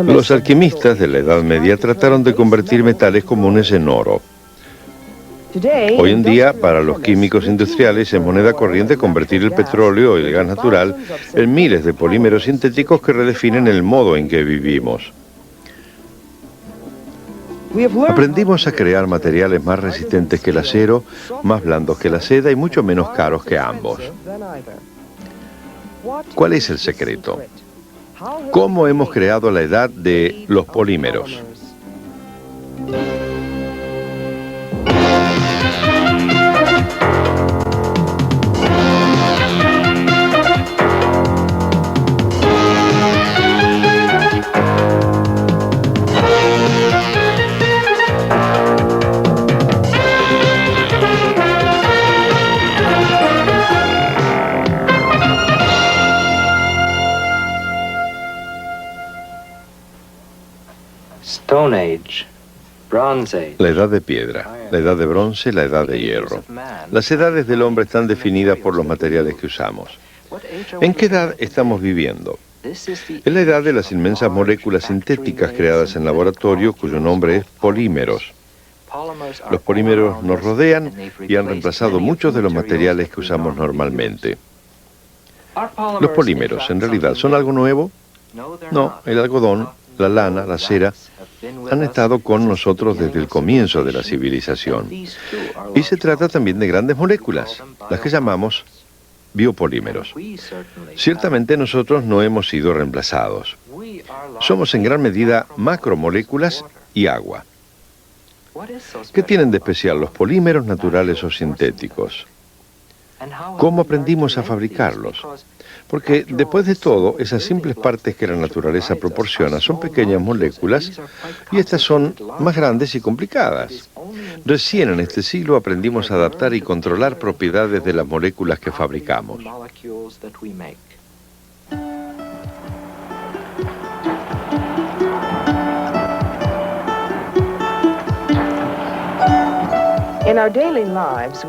Los alquimistas de la Edad Media trataron de convertir metales comunes en oro. Hoy en día, para los químicos industriales, es moneda corriente convertir el petróleo y el gas natural en miles de polímeros sintéticos que redefinen el modo en que vivimos. Aprendimos a crear materiales más resistentes que el acero, más blandos que la seda y mucho menos caros que ambos. ¿Cuál es el secreto? ¿Cómo hemos creado la edad de los polímeros? Stone Age, Bronze Age. La edad de piedra, la edad de bronce, la edad de hierro. Las edades del hombre están definidas por los materiales que usamos. ¿En qué edad estamos viviendo? Es la edad de las inmensas moléculas sintéticas creadas en laboratorio, cuyo nombre es polímeros. Los polímeros nos rodean y han reemplazado muchos de los materiales que usamos normalmente. ¿Los polímeros en realidad son algo nuevo? No, el algodón, la lana, la cera, han estado con nosotros desde el comienzo de la civilización. Y se trata también de grandes moléculas, las que llamamos biopolímeros. Ciertamente nosotros no hemos sido reemplazados. Somos en gran medida macromoléculas y agua. ¿Qué tienen de especial los polímeros naturales o sintéticos? ¿Cómo aprendimos a fabricarlos? Porque, después de todo, esas simples partes que la naturaleza proporciona son pequeñas moléculas y estas son más grandes y complicadas. Recién en este siglo aprendimos a adaptar y controlar propiedades de las moléculas que fabricamos.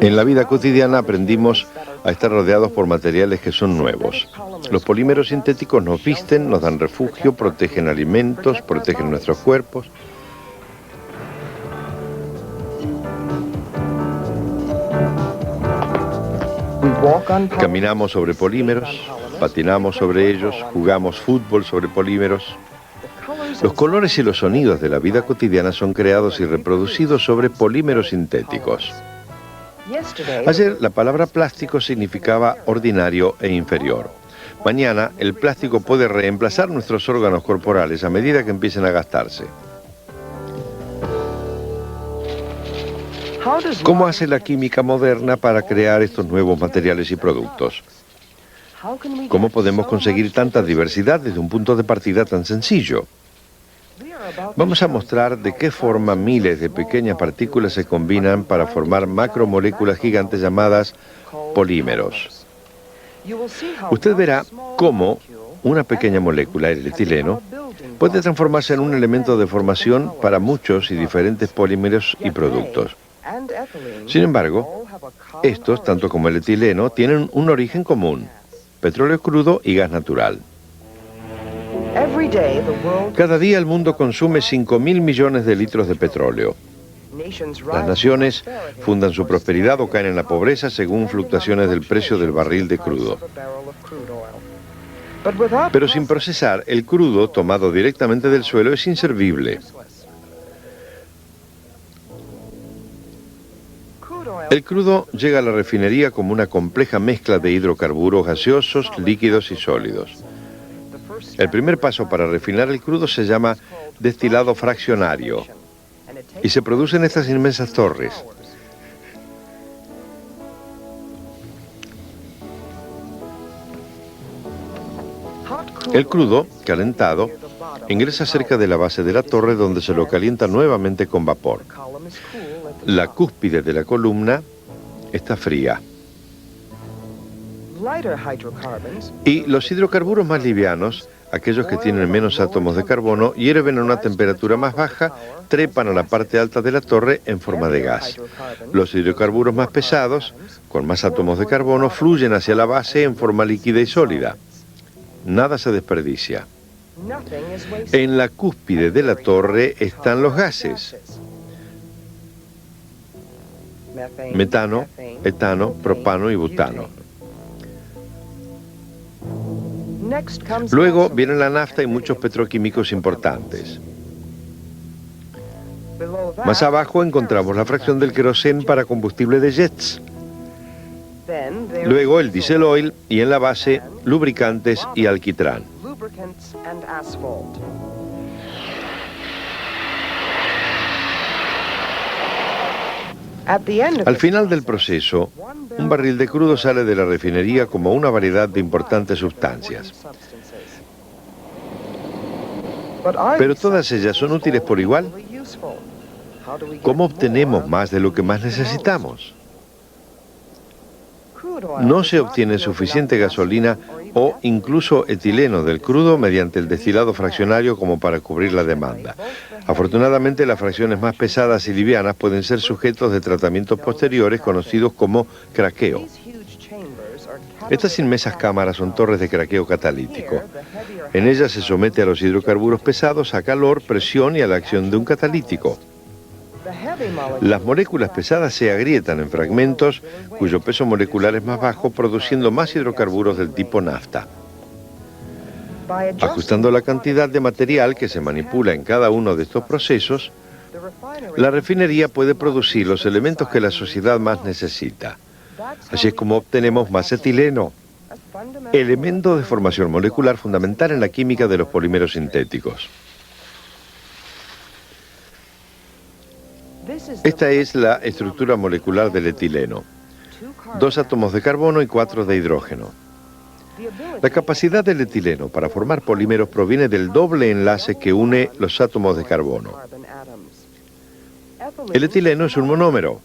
En la vida cotidiana aprendimos a estar rodeados por materiales que son nuevos. Los polímeros sintéticos nos visten, nos dan refugio, protegen alimentos, protegen nuestros cuerpos. Caminamos sobre polímeros, patinamos sobre ellos, jugamos fútbol sobre polímeros. Los colores y los sonidos de la vida cotidiana son creados y reproducidos sobre polímeros sintéticos. Ayer la palabra plástico significaba ordinario e inferior. Mañana el plástico puede reemplazar nuestros órganos corporales a medida que empiecen a gastarse. ¿Cómo hace la química moderna para crear estos nuevos materiales y productos? ¿Cómo podemos conseguir tanta diversidad desde un punto de partida tan sencillo? Vamos a mostrar de qué forma miles de pequeñas partículas se combinan para formar macromoléculas gigantes llamadas polímeros. Usted verá cómo una pequeña molécula, el etileno, puede transformarse en un elemento de formación para muchos y diferentes polímeros y productos. Sin embargo, estos, tanto como el etileno, tienen un origen común: petróleo crudo y gas natural. Cada día el mundo consume 5.000 millones de litros de petróleo. Las naciones fundan su prosperidad o caen en la pobreza según fluctuaciones del precio del barril de crudo. Pero sin procesar, el crudo tomado directamente del suelo es inservible. El crudo llega a la refinería como una compleja mezcla de hidrocarburos gaseosos, líquidos y sólidos. El primer paso para refinar el crudo se llama destilado fraccionario y se producen estas inmensas torres. El crudo, calentado, ingresa cerca de la base de la torre, donde se lo calienta nuevamente con vapor. La cúspide de la columna está fría. Y los hidrocarburos más livianos, aquellos que tienen menos átomos de carbono, hierven a una temperatura más baja, trepan a la parte alta de la torre en forma de gas. Los hidrocarburos más pesados, con más átomos de carbono, fluyen hacia la base en forma líquida y sólida. Nada se desperdicia. En la cúspide de la torre están los gases: metano, etano, propano y butano. Luego viene la nafta y muchos petroquímicos importantes. Más abajo encontramos la fracción del queroseno para combustible de jets. Luego el diesel oil y en la base lubricantes y alquitrán. Al final del proceso, un barril de crudo sale de la refinería como una variedad de importantes sustancias. Pero todas ellas son útiles por igual. ¿Cómo obtenemos más de lo que más necesitamos? No se obtiene suficiente gasolina o incluso etileno del crudo mediante el destilado fraccionario como para cubrir la demanda. Afortunadamente, las fracciones más pesadas y livianas pueden ser sujetos de tratamientos posteriores conocidos como craqueo. Estas inmensas cámaras son torres de craqueo catalítico. En ellas se somete a los hidrocarburos pesados a calor, presión y a la acción de un catalítico. Las moléculas pesadas se agrietan en fragmentos cuyo peso molecular es más bajo, produciendo más hidrocarburos del tipo nafta. Ajustando la cantidad de material que se manipula en cada uno de estos procesos, la refinería puede producir los elementos que la sociedad más necesita. Así es como obtenemos más etileno, elemento de formación molecular fundamental en la química de los polímeros sintéticos. Esta es la estructura molecular del etileno: 2 átomos de carbono y 4 de hidrógeno. La capacidad del etileno para formar polímeros proviene del doble enlace que une los átomos de carbono. El etileno es un monómero.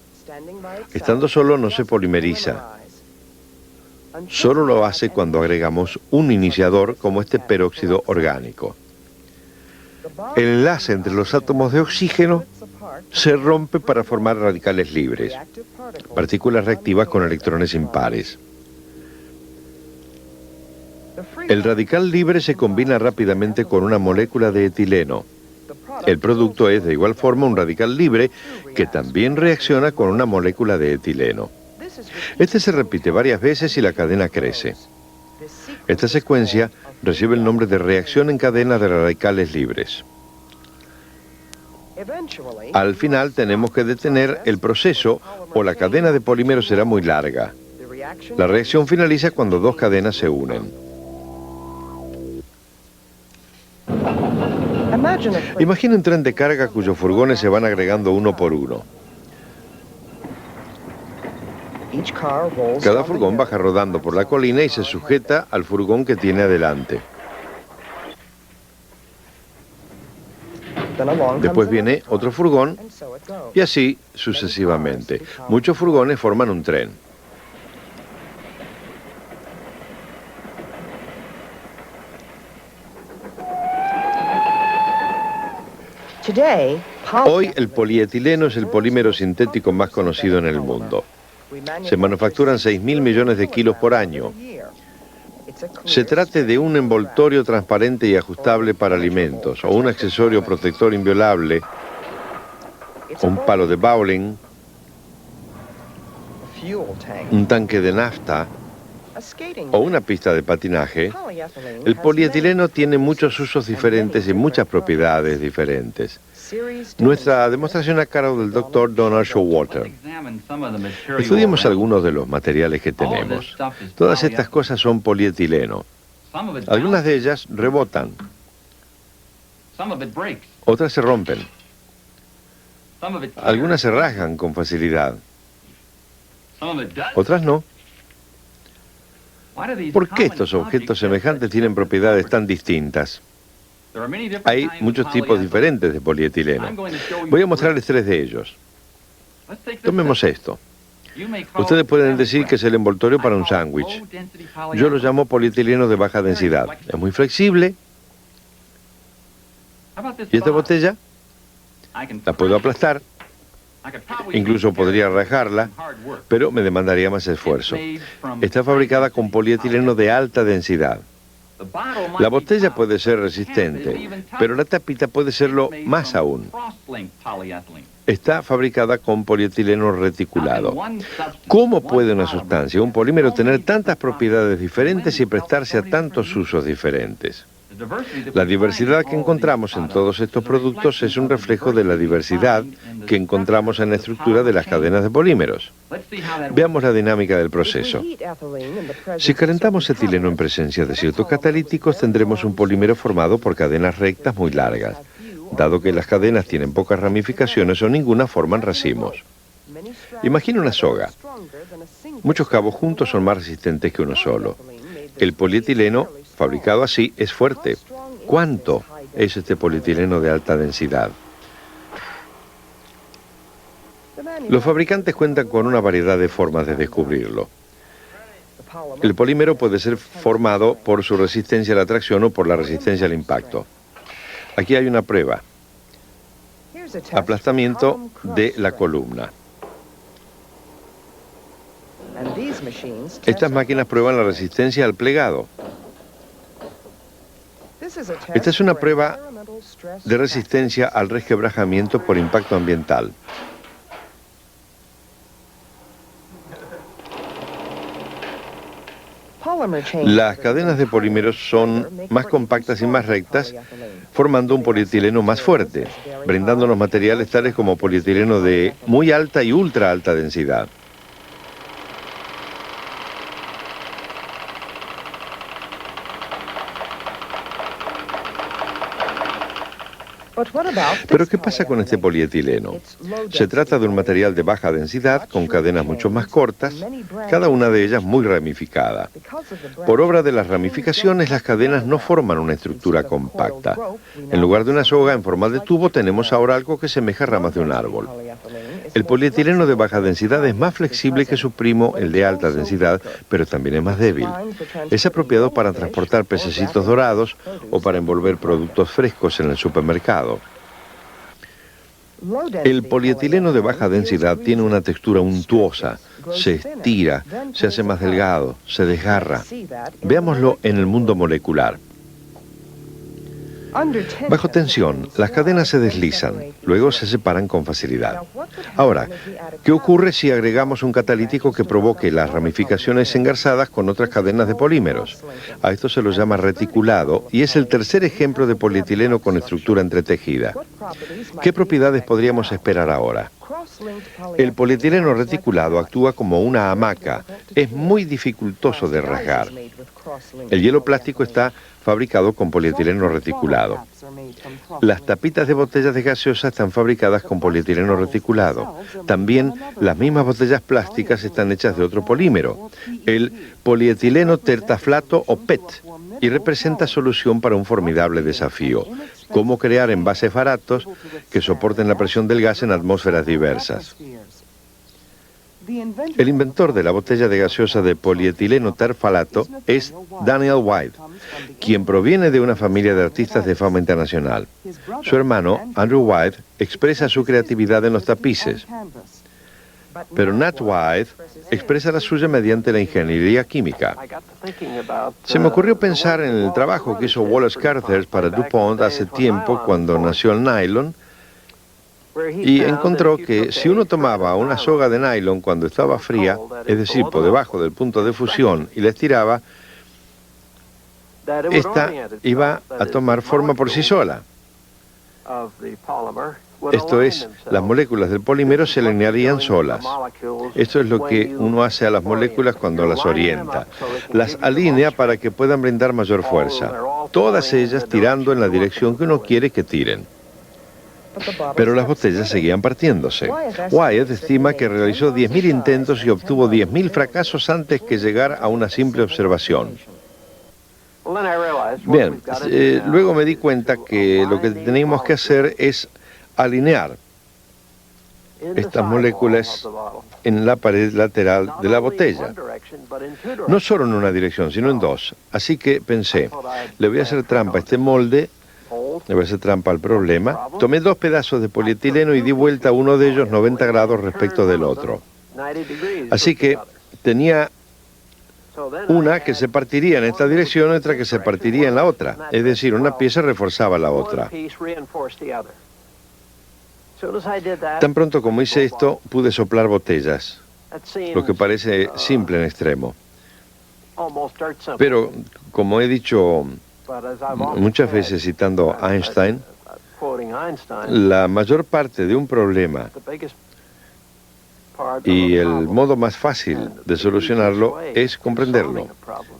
Estando solo no se polimeriza. Solo lo hace cuando agregamos un iniciador como este peróxido orgánico. El enlace entre los átomos de oxígeno se rompe para formar radicales libres, partículas reactivas con electrones impares. El radical libre se combina rápidamente con una molécula de etileno. El producto es de igual forma un radical libre que también reacciona con una molécula de etileno. Este se repite varias veces y la cadena crece. Esta secuencia recibe el nombre de reacción en cadena de radicales libres. Al final tenemos que detener el proceso o la cadena de polímeros será muy larga. La reacción finaliza cuando 2 cadenas se unen. Imagina un tren de carga cuyos furgones se van agregando uno por uno. Cada furgón baja rodando por la colina y se sujeta al furgón que tiene adelante. Después viene otro furgón y así sucesivamente. Muchos furgones forman un tren. Hoy el polietileno es el polímero sintético más conocido en el mundo. Se manufacturan 6.000 millones de kilos por año. Se trate de un envoltorio transparente y ajustable para alimentos, o un accesorio protector inviolable, o un palo de bowling, un tanque de nafta, o una pista de patinaje, el polietileno tiene muchos usos diferentes y muchas propiedades diferentes. Nuestra demostración a cargo del Dr. Donald Showalter. Estudiemos algunos de los materiales que tenemos. Todas estas cosas son polietileno. Algunas de ellas rebotan. Otras se rompen. Algunas se rasgan con facilidad. Otras no. ¿Por qué estos objetos semejantes tienen propiedades tan distintas? Hay muchos tipos diferentes de polietileno. Voy a mostrarles 3 de ellos. Tomemos esto. Ustedes pueden decir que es el envoltorio para un sándwich. Yo lo llamo polietileno de baja densidad. Es muy flexible. ¿Y esta botella? La puedo aplastar. Incluso podría rajarla, pero me demandaría más esfuerzo. Está fabricada con polietileno de alta densidad. La botella puede ser resistente, pero la tapita puede serlo más aún. Está fabricada con polietileno reticulado. ¿Cómo puede una sustancia, un polímero, tener tantas propiedades diferentes y prestarse a tantos usos diferentes? La diversidad que encontramos en todos estos productos es un reflejo de la diversidad que encontramos en la estructura de las cadenas de polímeros. Veamos la dinámica del proceso. Si calentamos etileno en presencia de ciertos catalíticos, tendremos un polímero formado por cadenas rectas muy largas. Dado que las cadenas tienen pocas ramificaciones o ninguna, forman racimos. Imagina una soga. Muchos cabos juntos son más resistentes que uno solo. El polietileno, fabricado así, es fuerte. ¿Cuánto es este polietileno de alta densidad? Los fabricantes cuentan con una variedad de formas de descubrirlo. El polímero puede ser formado por su resistencia a la tracción o por la resistencia al impacto. Aquí hay una prueba. Aplastamiento de la columna. Estas máquinas prueban la resistencia al plegado. Esta es una prueba de resistencia al resquebrajamiento por impacto ambiental. Las cadenas de polímeros son más compactas y más rectas, formando un polietileno más fuerte, brindándonos materiales tales como polietileno de muy alta y ultra alta densidad. Pero ¿qué pasa con este polietileno? Se trata de un material de baja densidad, con cadenas mucho más cortas, cada una de ellas muy ramificada. Por obra de las ramificaciones, las cadenas no forman una estructura compacta. En lugar de una soga en forma de tubo, tenemos ahora algo que semeja ramas de un árbol. El polietileno de baja densidad es más flexible que su primo, el de alta densidad, pero también es más débil. Es apropiado para transportar pececitos dorados o para envolver productos frescos en el supermercado. El polietileno de baja densidad tiene una textura untuosa, se estira, se hace más delgado, se desgarra. Veámoslo en el mundo molecular. Bajo tensión, las cadenas se deslizan, luego se separan con facilidad. Ahora, ¿qué ocurre si agregamos un catalítico que provoque las ramificaciones engarzadas con otras cadenas de polímeros? A esto se lo llama reticulado y es el tercer ejemplo de polietileno con estructura entretejida. ¿Qué propiedades podríamos esperar ahora? El polietileno reticulado actúa como una hamaca. Es muy dificultoso de rasgar. El hielo plástico está fabricado con polietileno reticulado. Las tapitas de botellas de gaseosa están fabricadas con polietileno reticulado. También las mismas botellas plásticas están hechas de otro polímero, el polietileno tertaflato o PET, y representa solución para un formidable desafío: cómo crear envases baratos que soporten la presión del gas en atmósferas diversas. El inventor de la botella de gaseosa de polietileno terfalato es Daniel White, quien proviene de una familia de artistas de fama internacional. Su hermano, Andrew White, expresa su creatividad en los tapices. Pero Nat White expresa la suya mediante la ingeniería química. Se me ocurrió pensar en el trabajo que hizo Wallace Carothers para DuPont hace tiempo, cuando nació el nylon, y encontró que si uno tomaba una soga de nylon cuando estaba fría, es decir, por debajo del punto de fusión, y la estiraba, esta iba a tomar forma por sí sola. Esto es, las moléculas del polímero se alinearían solas. Esto es lo que uno hace a las moléculas cuando las orienta. Las alinea para que puedan brindar mayor fuerza, todas ellas tirando en la dirección que uno quiere que tiren. Pero las botellas seguían partiéndose. Wyatt estima que realizó 10.000 intentos y obtuvo 10.000 fracasos antes que llegar a una simple observación. Bien, luego me di cuenta que lo que teníamos que hacer es alinear estas moléculas en la pared lateral de la botella. No solo en una dirección, sino en dos. Así que pensé, le voy a hacer trampa a este molde, le voy a hacer trampa al problema. Tomé 2 pedazos de polietileno y di vuelta a uno de ellos 90 grados respecto del otro. Así que tenía Una que se partiría en esta dirección y otra que se partiría en la otra. Es decir, una pieza reforzaba la otra. Tan pronto como hice esto, pude soplar botellas, lo que parece simple en extremo. Pero, como he dicho muchas veces citando a Einstein, la mayor parte de un problema y el modo más fácil de solucionarlo es comprenderlo,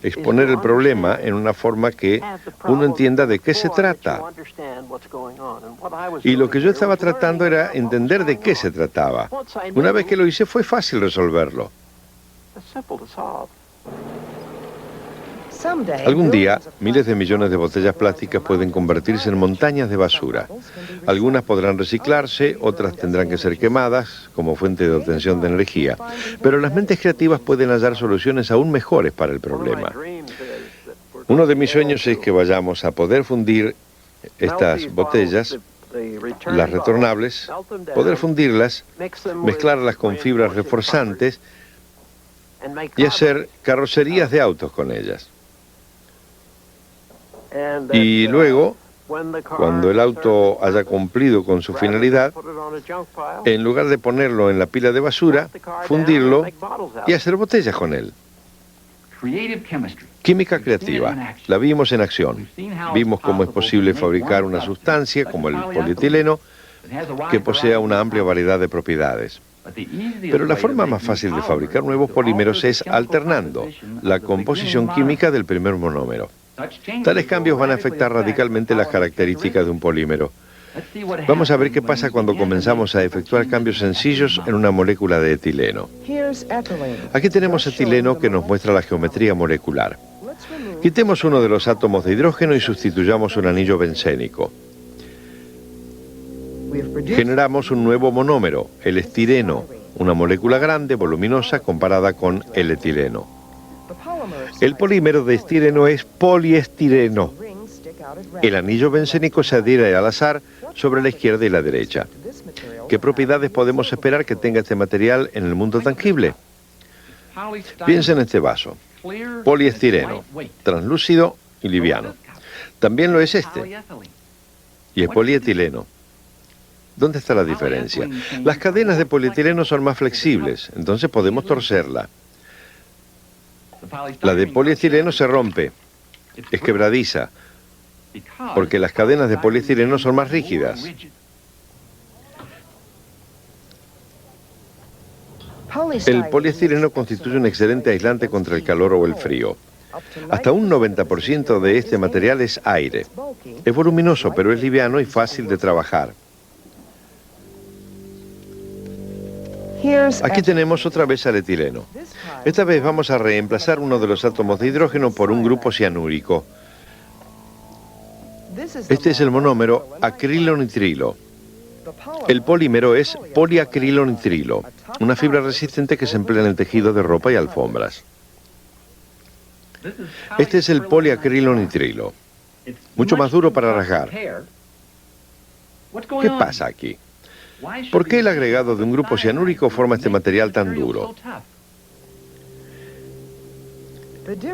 exponer el problema en una forma que uno entienda de qué se trata. Y lo que yo estaba tratando era entender de qué se trataba. Una vez que lo hice fue fácil resolverlo. Algún día, miles de millones de botellas plásticas pueden convertirse en montañas de basura. Algunas podrán reciclarse, otras tendrán que ser quemadas como fuente de obtención de energía. Pero las mentes creativas pueden hallar soluciones aún mejores para el problema. Uno de mis sueños es que vayamos a poder fundir estas botellas, las retornables, poder fundirlas, mezclarlas con fibras reforzantes y hacer carrocerías de autos con ellas. Y luego, cuando el auto haya cumplido con su finalidad, en lugar de ponerlo en la pila de basura, fundirlo y hacer botellas con él. Química creativa. La vimos en acción. Vimos cómo es posible fabricar una sustancia, como el polietileno, que posea una amplia variedad de propiedades. Pero la forma más fácil de fabricar nuevos polímeros es alternando la composición química del primer monómero. Tales cambios van a afectar radicalmente las características de un polímero. Vamos a ver qué pasa cuando comenzamos a efectuar cambios sencillos en una molécula de etileno. Aquí tenemos etileno que nos muestra la geometría molecular. Quitemos uno de los átomos de hidrógeno y sustituyamos un anillo bencénico. Generamos un nuevo monómero, el estireno, una molécula grande, voluminosa, comparada con el etileno. El polímero de estireno es poliestireno. El anillo bencénico se adhiere al azar sobre la izquierda y la derecha. ¿Qué propiedades podemos esperar que tenga este material en el mundo tangible? Piensa en este vaso. Poliestireno, translúcido y liviano. También lo es este. Y es polietileno. ¿Dónde está la diferencia? Las cadenas de polietileno son más flexibles, entonces podemos torcerla. La de poliestireno se rompe, es quebradiza, porque las cadenas de poliestireno son más rígidas. El poliestireno constituye un excelente aislante contra el calor o el frío. Hasta un 90% de este material es aire. Es voluminoso, pero es liviano y fácil de trabajar. Aquí tenemos otra vez al etileno. Esta vez vamos a reemplazar uno de los átomos de hidrógeno por un grupo cianúrico. Este es el monómero acrilonitrilo. El polímero es poliacrilonitrilo, una fibra resistente que se emplea en el tejido de ropa y alfombras. Este es el poliacrilonitrilo, mucho más duro para rasgar. ¿Qué pasa aquí? ¿Por qué el agregado de un grupo cianúrico forma este material tan duro?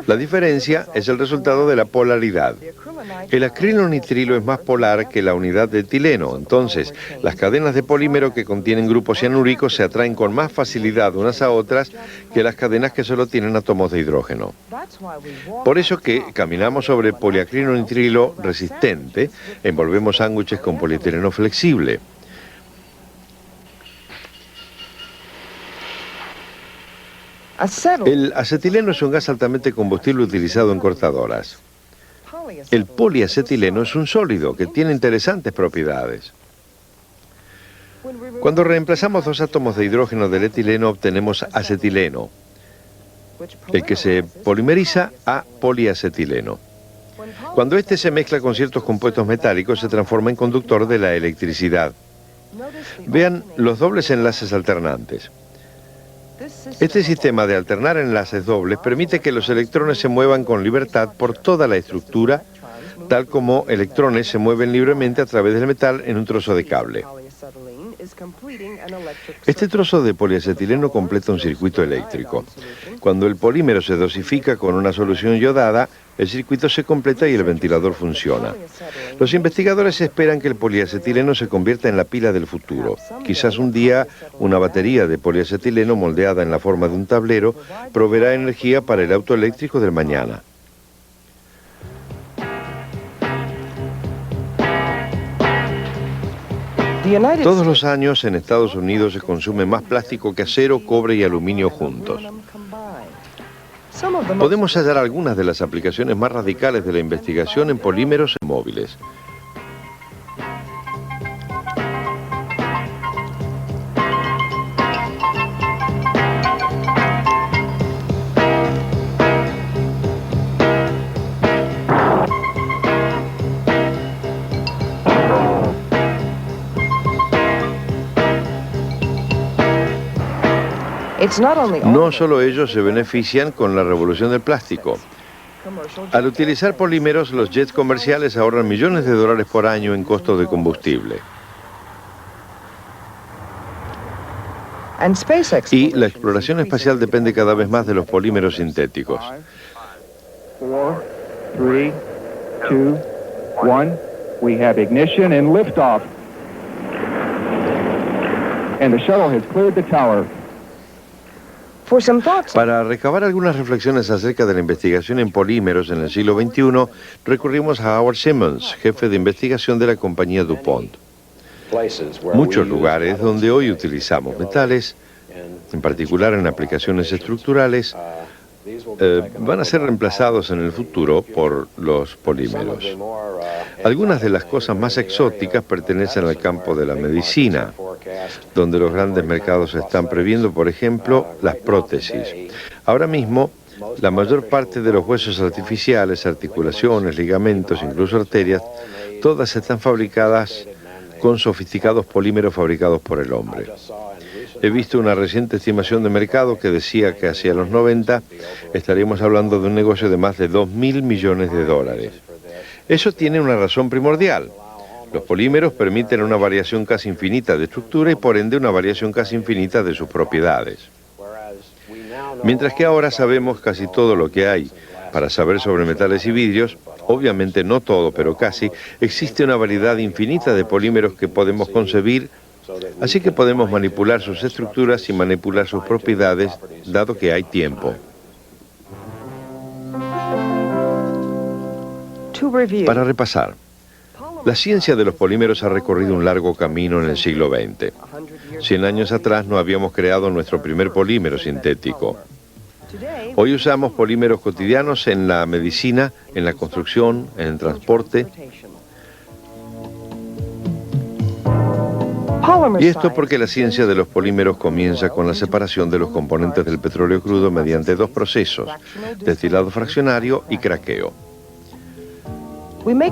La diferencia es el resultado de la polaridad. El acrilonitrilo es más polar que la unidad de etileno, entonces las cadenas de polímero que contienen grupos cianúricos se atraen con más facilidad unas a otras que las cadenas que solo tienen átomos de hidrógeno. Por eso que caminamos sobre poliacrilonitrilo resistente, envolvemos sándwiches con polietileno flexible. El acetileno es un gas altamente combustible utilizado en cortadoras. El poliacetileno es un sólido que tiene interesantes propiedades. Cuando reemplazamos dos átomos de hidrógeno del etileno obtenemos acetileno, el que se polimeriza a poliacetileno. Cuando este se mezcla con ciertos compuestos metálicos se transforma en conductor de la electricidad. Vean los dobles enlaces alternantes. Este sistema de alternar enlaces dobles permite que los electrones se muevan con libertad por toda la estructura, tal como electrones se mueven libremente a través del metal en un trozo de cable. Este trozo de poliacetileno completa un circuito eléctrico. Cuando el polímero se dosifica con una solución yodada, el circuito se completa y el ventilador funciona. Los investigadores esperan que el poliacetileno se convierta en la pila del futuro. Quizás un día una batería de poliacetileno moldeada en la forma de un tablero proveerá energía para el auto eléctrico del mañana. Todos los años en Estados Unidos se consume más plástico que acero, cobre y aluminio juntos. Podemos hallar algunas de las aplicaciones más radicales de la investigación en polímeros móviles. No solo ellos se benefician con la revolución del plástico. Al utilizar polímeros, los jets comerciales ahorran millones de dólares por año en costos de combustible. Y la exploración espacial depende cada vez más de los polímeros sintéticos. 4, 3, 2, 1. We have ignition and liftoff. And the shuttle has cleared the tower. Para recabar algunas reflexiones acerca de la investigación en polímeros en el siglo XXI, recurrimos a Howard Simmons, jefe de investigación de la compañía DuPont. Muchos lugares donde hoy utilizamos metales, en particular en aplicaciones estructurales, van a ser reemplazados en el futuro por los polímeros. Algunas de las cosas más exóticas pertenecen al campo de la medicina, donde los grandes mercados están previendo, por ejemplo, las prótesis. Ahora mismo, la mayor parte de los huesos artificiales, articulaciones, ligamentos, incluso arterias, todas están fabricadas con sofisticados polímeros fabricados por el hombre. He visto una reciente estimación de mercado que decía que hacia los 90 estaríamos hablando de un negocio de más de 2.000 millones de dólares. Eso tiene una razón primordial. Los polímeros permiten una variación casi infinita de estructura y por ende una variación casi infinita de sus propiedades. Mientras que ahora sabemos casi todo lo que hay para saber sobre metales y vidrios, obviamente no todo, pero casi, existe una variedad infinita de polímeros que podemos concebir, así que podemos manipular sus estructuras y manipular sus propiedades, dado que hay tiempo. Para repasar, la ciencia de los polímeros ha recorrido un largo camino en el siglo XX. 100 años atrás no habíamos creado nuestro primer polímero sintético. Hoy usamos polímeros cotidianos en la medicina, en la construcción, en el transporte. Y esto porque la ciencia de los polímeros comienza con la separación de los componentes del petróleo crudo mediante dos procesos, destilado fraccionario y craqueo.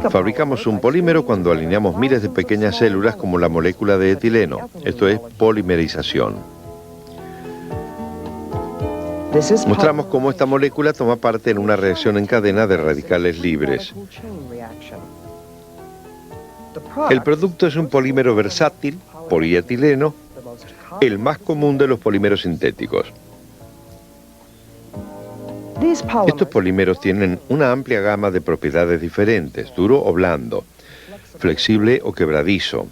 Fabricamos un polímero cuando alineamos miles de pequeñas células como la molécula de etileno. Esto es polimerización. Mostramos cómo esta molécula toma parte en una reacción en cadena de radicales libres. El producto es un polímero versátil, polietileno, el más común de los polímeros sintéticos. Estos polímeros tienen una amplia gama de propiedades diferentes, duro o blando, flexible o quebradizo,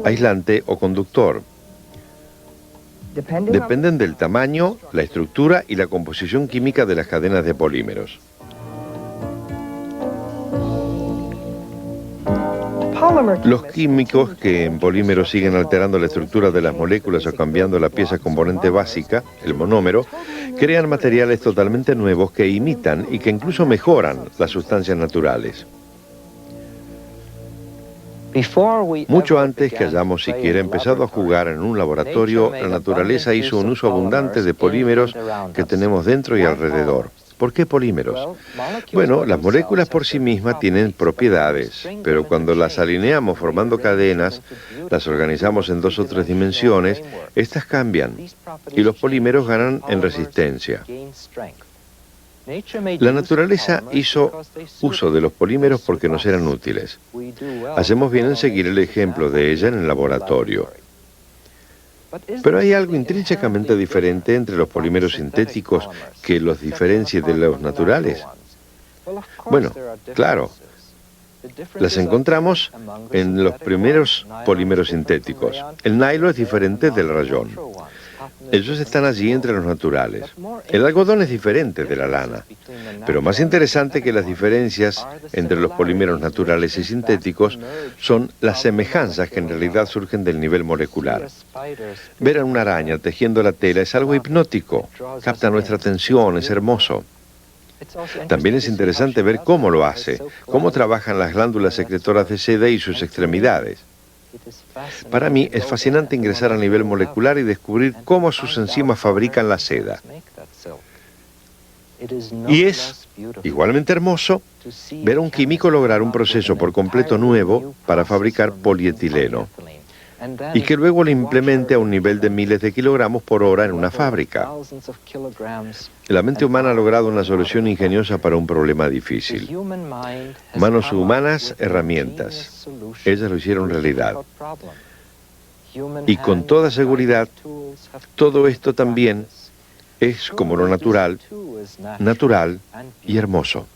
aislante o conductor. Dependen del tamaño, la estructura y la composición química de las cadenas de polímeros. Los químicos que en polímeros siguen alterando la estructura de las moléculas o cambiando la pieza componente básica, el monómero, crean materiales totalmente nuevos que imitan y que incluso mejoran las sustancias naturales. Mucho antes que hayamos siquiera empezado a jugar en un laboratorio, la naturaleza hizo un uso abundante de polímeros que tenemos dentro y alrededor. ¿Por qué polímeros? Bueno, las moléculas por sí mismas tienen propiedades, pero cuando las alineamos formando cadenas, las organizamos en 2 o 3 dimensiones, estas cambian y los polímeros ganan en resistencia. La naturaleza hizo uso de los polímeros porque nos eran útiles. Hacemos bien en seguir el ejemplo de ella en el laboratorio. Pero hay algo intrínsecamente diferente entre los polímeros sintéticos que los diferencie de los naturales. Bueno, claro, las encontramos en los primeros polímeros sintéticos. El nylon es diferente del rayón. Ellos están allí entre los naturales. El algodón es diferente de la lana. Pero más interesante que las diferencias entre los polímeros naturales y sintéticos son las semejanzas que en realidad surgen del nivel molecular. Ver a una araña tejiendo la tela es algo hipnótico, capta nuestra atención, es hermoso. También es interesante ver cómo lo hace, cómo trabajan las glándulas secretoras de seda y sus extremidades. Para mí es fascinante ingresar a nivel molecular y descubrir cómo sus enzimas fabrican la seda. Y es igualmente hermoso ver a un químico lograr un proceso por completo nuevo para fabricar polietileno y que luego lo implemente a un nivel de miles de kilogramos por hora en una fábrica. La mente humana ha logrado una solución ingeniosa para un problema difícil. Manos humanas, herramientas. Ellas lo hicieron realidad. Y con toda seguridad, todo esto también es como lo natural y hermoso.